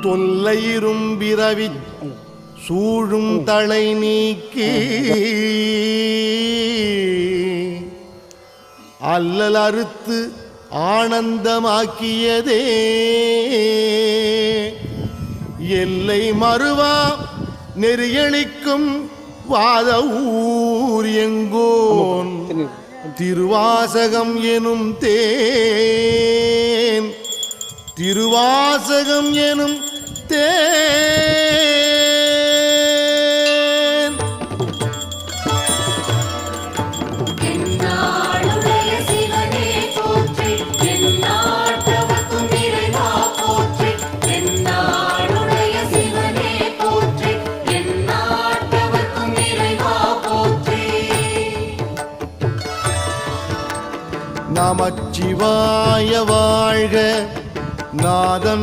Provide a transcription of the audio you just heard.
தொல்லையிரும் பிறவி சூழும் தலை நீக்கி அல்லல் அறுத்து ஆனந்தமாக்கியதே எல்லை மறுவா நெறியளிக்கும் வாத ஊர் எங்கோன் திருவாசகம் எனும் தேன் திருவாசகம் எனும் தேன் என்னாளுடைய சிவனே போற்றி எந்நாட்டவர்க்கும் இறைவா போற்றி என்னாளுடைய சிவனே போற்றி எந்நாட்டவர்க்கும் இறைவா போற்றி நமச்சிவாய வாழ்க நாதன்